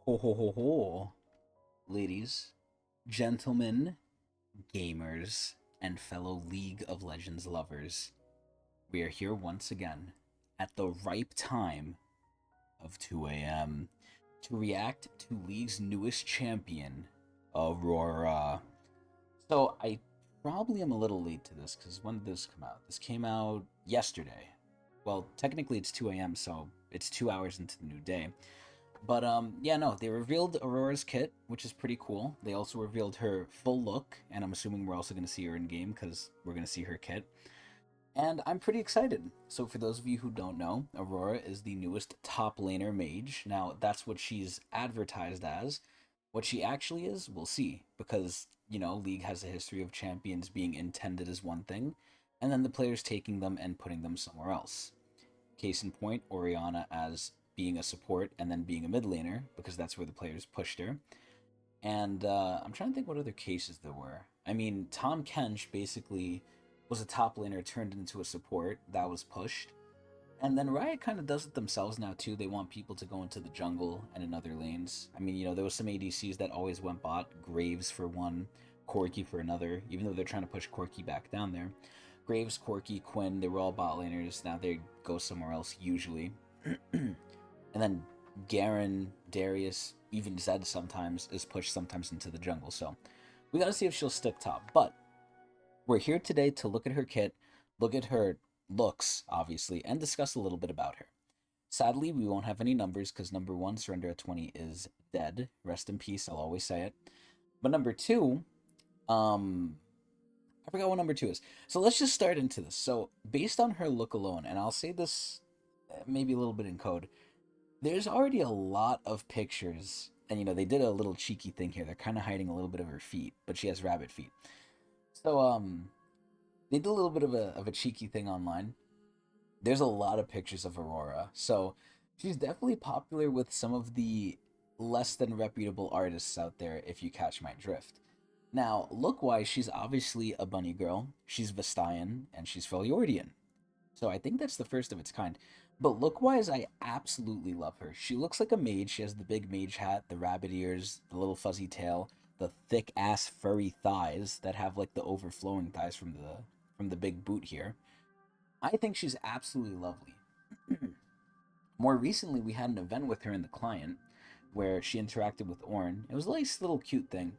Ho ho ho ho, ladies, gentlemen, gamers, and fellow League of Legends lovers. We are here once again at the ripe time of 2 a.m. to react to League's newest champion, Aurora. So I probably am a little late to this because when did this come out? This came out yesterday. Well, technically it's 2 a.m., so it's 2 hours into the new day. But yeah, no, they revealed Aurora's kit, which is pretty cool. They also revealed her full look, and I'm assuming we're also going to see her in game because we're going to see her kit. And I'm pretty excited. So for those of you who don't know, Aurora is the newest top laner mage. Now, that's what she's advertised as. What she actually is, we'll see, because, League has a history of champions being intended as one thing, and then the players taking them and putting them somewhere else. Case in point, Oriana as being a support and then being a mid laner, because that's where the players pushed her. And I'm trying to think what other cases there were. I mean, Tom Kench basically was a top laner turned into a support that was pushed. And then Riot kind of does it themselves now too. They want people to go into the jungle and in other lanes. I mean, there was some ADCs that always went bot, Graves for one, Corki for another, even though they're trying to push Corki back down there. Graves, Corki, Quinn, they were all bot laners. Now they go somewhere else usually. And then Garen, Darius, even Zed sometimes is pushed sometimes into the jungle. So we got to see if she'll stick top. But we're here today to look at her kit, look at her looks, obviously, and discuss a little bit about her. Sadly, we won't have any numbers because number one, Surrender at 20 is dead. Rest in peace, I'll always say it. But number two, I forgot what number two is. So let's just start into this. So based on her look alone, and I'll say this maybe a little bit in code, there's already a lot of pictures, and they did a little cheeky thing here. They're kind of hiding a little bit of her feet, but she has rabbit feet. So they did a little bit of a cheeky thing online. There's a lot of pictures of Aurora, so she's definitely popular with some of the less than reputable artists out there, if you catch my drift. Now, look-wise, she's obviously a bunny girl. She's Vestayan, and she's Freljordian. So I think that's the first of its kind. But look-wise, I absolutely love her. She looks like a mage. She has the big mage hat, the rabbit ears, the little fuzzy tail, the thick-ass furry thighs that have like the overflowing thighs from the big boot here. I think she's absolutely lovely. More recently, we had an event with her in the client where she interacted with Ornn. It was a nice little cute thing.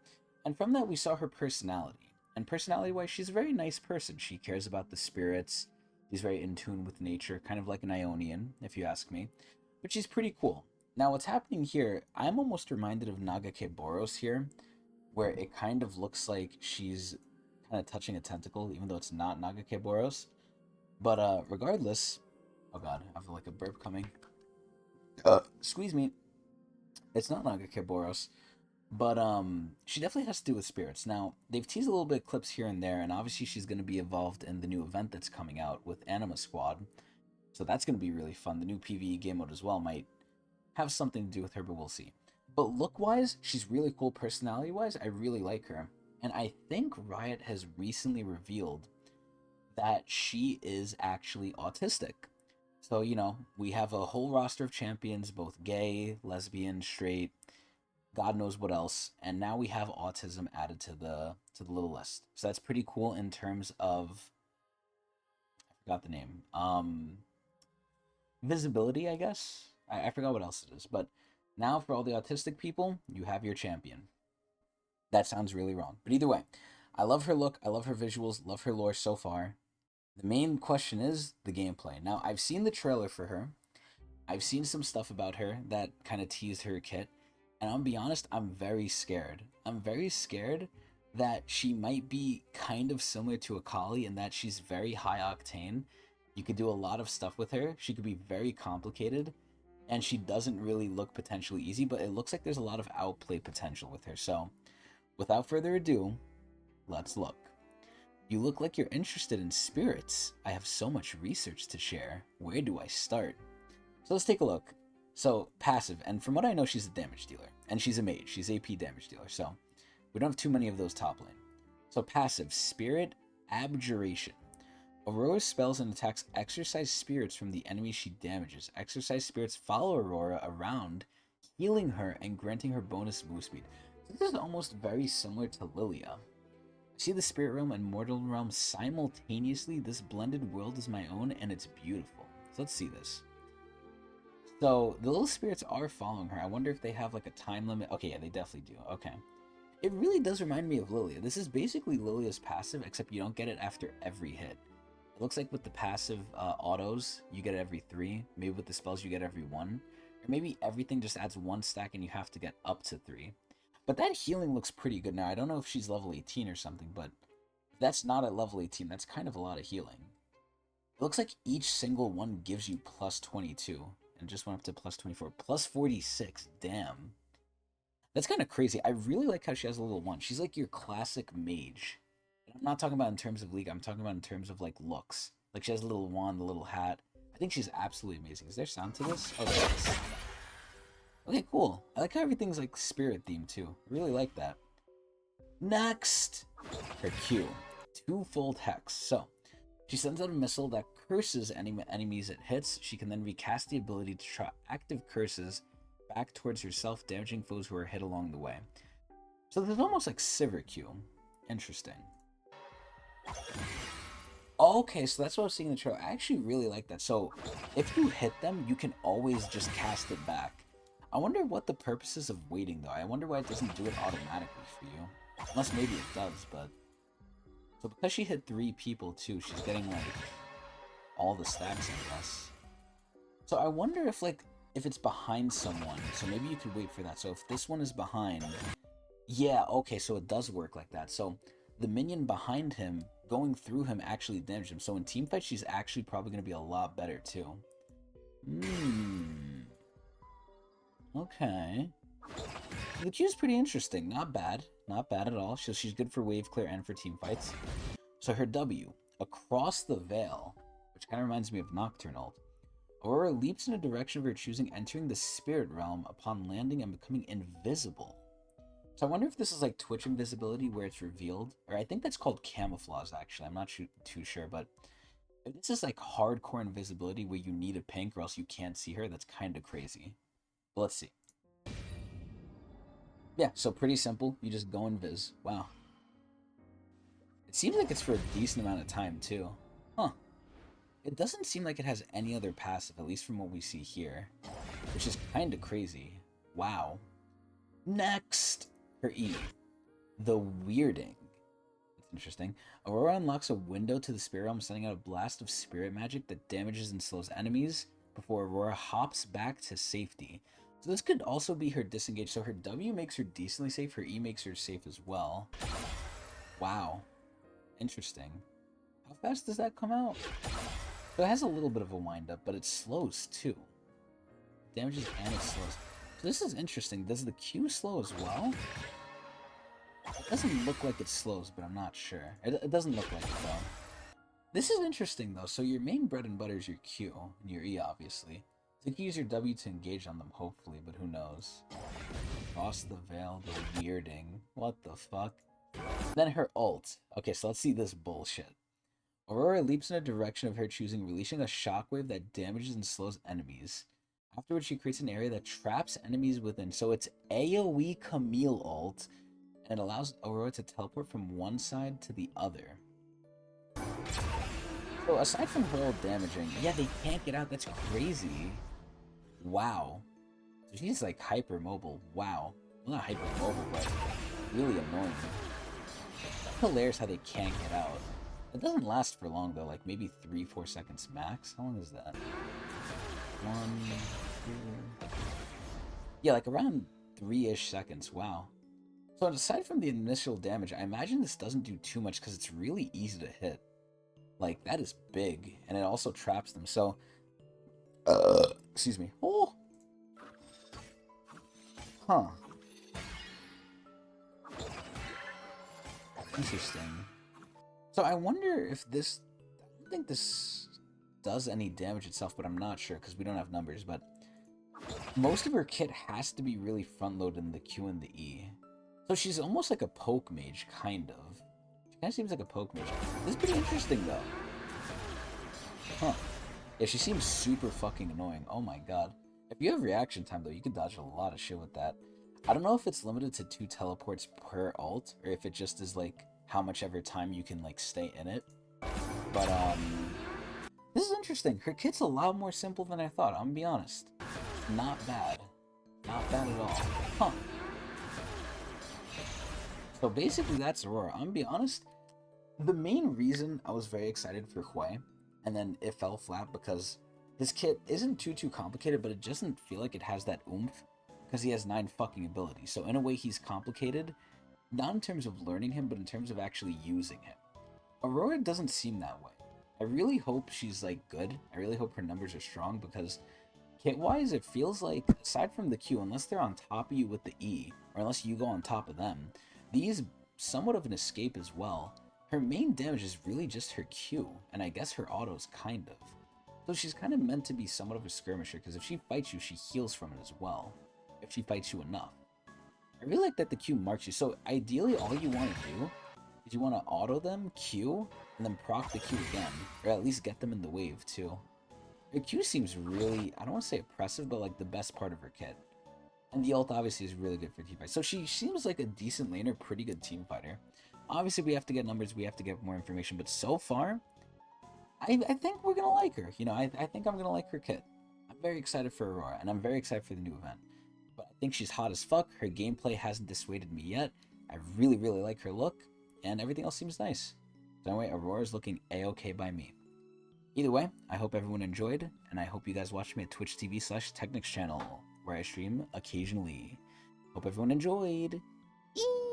And from that, we saw her personality. And personality wise, she's a very nice person. She cares about the spirits. She's very in tune with nature, kind of like an Ionian, if you ask me. But she's pretty cool. Now, what's happening here, I'm almost reminded of Nagake Boros here, where it kind of looks like she's kind of touching a tentacle, even though it's not Nagake Boros. But regardless, oh god, I have like a burp coming. Squeeze me. It's not Nagake Boros, but she definitely has to do with spirits. Now they've teased a little bit of clips here and there, and obviously she's going to be involved in the new event that's coming out with Anima Squad, so that's going to be really fun. The new PvE game mode as well might have something to do with her, but we'll see. But look wise, she's really cool. Personality wise, I really like her, and I think Riot has recently revealed that she is actually autistic. So, we have a whole roster of champions, both gay, lesbian, straight, God knows what else, and now we have autism added to the little list. So that's pretty cool in terms of I forgot the name. Visibility, I guess. I forgot what else it is, but now for all the autistic people, you have your champion. That sounds really wrong, but either way, I love her look, I love her visuals, love her lore so far. The main question is the gameplay. Now, I've seen the trailer for her. I've seen some stuff about her that kind of teased her kit. And I'll be honest, I'm very scared. I'm very scared that she might be kind of similar to Akali in that she's very high octane. You could do a lot of stuff with her. She could be very complicated. And she doesn't really look potentially easy, but it looks like there's a lot of outplay potential with her. So, without further ado, let's look. You look like you're interested in spirits. I have so much research to share. Where do I start? So let's take a look. So, passive, and from what I know, she's a damage dealer. And she's a mage. She's AP damage dealer, so we don't have too many of those top lane. So passive, Spirit Abjuration. Aurora's spells and attacks exorcise spirits from the enemies she damages. Exorcise spirits follow Aurora around, healing her and granting her bonus move speed. This is almost very similar to Lilia. I see the spirit realm and mortal realm simultaneously. This blended world is my own and it's beautiful. So let's see this. So the little spirits are following her. I wonder if they have like a time limit. Okay, yeah, they definitely do. Okay. It really does remind me of Lilia. This is basically Lilia's passive, except you don't get it after every hit. It looks like with the passive autos, you get it every 3. Maybe with the spells, you get every 1. Or maybe everything just adds 1 stack and you have to get up to 3. But that healing looks pretty good. Now, I don't know if she's level 18 or something, but if that's not at level 18. That's kind of a lot of healing. It looks like each single one gives you plus 22. And just went up to plus 24. Plus 46. Damn. That's kind of crazy. I really like how she has a little one. She's like your classic mage. I'm not talking about in terms of league. I'm talking about in terms of like looks. Like she has a little wand, the little hat. I think she's absolutely amazing. Is there sound to this? Oh, there is. Okay, cool. I like how everything's like spirit themed too. I really like that. Next, her Q. Twofold Hex. So, she sends out a missile that curses any enemies it hits. She can then recast the ability to throw active curses back towards herself, damaging foes who are hit along the way. So there's almost like Sivir Q. Interesting. Okay, so that's what I was seeing in the trailer. I actually really like that. So if you hit them, you can always just cast it back. I wonder what the purpose is of waiting, though. I wonder why it doesn't do it automatically for you. Unless maybe it does, but... So because she hit 3 people, too, she's getting, like, all the stacks, I guess. So I wonder if, like, if it's behind someone. So maybe you could wait for that. So if this one is behind... Yeah, okay, so it does work like that. So the minion behind him, going through him, actually damaged him. So in teamfight, she's actually probably going to be a lot better, too. Okay. The Q is pretty interesting. Not bad. Not bad at all. So she's good for wave clear and for team fights. So her W, Across the Veil, which kind of reminds me of Nocturnal. Aurora leaps in a direction of her choosing, entering the spirit realm upon landing and becoming invisible. So I wonder if this is like Twitch invisibility where it's revealed. Or I think that's called camouflage, actually. I'm not too sure, but if this is like hardcore invisibility where you need a pink or else you can't see her, that's kind of crazy. But let's see. Yeah, so pretty simple. You just go invis. Wow. It seems like it's for a decent amount of time, too. Huh. It doesn't seem like it has any other passive, at least from what we see here. Which is kind of crazy. Wow. Next! Her E. The Weirding. That's interesting. Aurora unlocks a window to the spirit realm, sending out a blast of spirit magic that damages and slows enemies before Aurora hops back to safety. So this could also be her disengage. So her W makes her decently safe, her E makes her safe as well. Wow. Interesting. How fast does that come out? So it has a little bit of a wind up, but it slows too. Damages and it slows. So this is interesting. Does the Q slow as well? It doesn't look like it slows, but I'm not sure. It doesn't look like it though. This is interesting though. So your main bread and butter is your Q and your E, obviously. So you can use your W to engage on them, hopefully, but who knows. Across the Veil, the Weirding. What the fuck? Then her ult. Okay, so let's see this bullshit. Aurora leaps in a direction of her choosing, releasing a shockwave that damages and slows enemies. Afterwards, she creates an area that traps enemies within. So it's AoE Camille ult, and it allows Aurora to teleport from one side to the other. So aside from her ult damaging, yeah, they can't get out. That's crazy. Wow. So she's like hyper mobile. Wow. Well, not hyper mobile, but really annoying. Hilarious how they can't get out. It doesn't last for long though, like maybe 3-4 seconds max. How long is that? 1, 2... Yeah, like around 3-ish seconds. Wow. So aside from the initial damage, I imagine this doesn't do too much because it's really easy to hit. Like, that is big, and it also traps them, so... excuse me. Oh! Huh. Interesting. So I wonder if this... I don't think this does any damage itself, but I'm not sure, because we don't have numbers, but... Most of her kit has to be really front-loaded in the Q and the E. So she's almost like a poke mage, kind of. She kind of seems like a poke mage. This is pretty interesting, though. Huh. Yeah, she seems super fucking annoying. Oh my god. If you have reaction time, though, you can dodge a lot of shit with that. I don't know if it's limited to 2 teleports per ult, or if it just is, like, how much ever time you can, like, stay in it. But, this is interesting. Her kit's a lot more simple than I thought, I'm gonna be honest. Not bad. Not bad at all. Huh. So basically that's Aurora. I'm gonna be honest, the main reason I was very excited for Hui, and then it fell flat because his kit isn't too complicated, but it doesn't feel like it has that oomph, because he has 9 fucking abilities. So in a way he's complicated, not in terms of learning him, but in terms of actually using him. Aurora doesn't seem that way. I really hope she's, like, good. I really hope her numbers are strong, because kit-wise, it feels like, aside from the Q, unless they're on top of you with the E, or unless you go on top of them, these somewhat of an escape as well. Her main damage is really just her Q, and I guess her autos, kind of. So she's kind of meant to be somewhat of a skirmisher, because if she fights you, she heals from it as well, if she fights you enough. I really like that the Q marks you, so ideally all you want to do is you want to auto them, Q, and then proc the Q again, or at least get them in the wave too. Her Q seems really, I don't want to say oppressive, but like the best part of her kit. And the ult obviously is really good for teamfights. So she seems like a decent laner, pretty good team fighter. Obviously we have to get numbers, we have to get more information, but so far, I think we're going to like her. You know, I think I'm going to like her kit. I'm very excited for Aurora, and I'm very excited for the new event. But I think she's hot as fuck. Her gameplay hasn't dissuaded me yet. I really like her look, and everything else seems nice. So anyway, Aurora's looking a-okay by me. Either way, I hope everyone enjoyed, and I hope you guys watch me at Twitch TV/Tecnics channel, where I stream occasionally. Hope everyone enjoyed. Eee!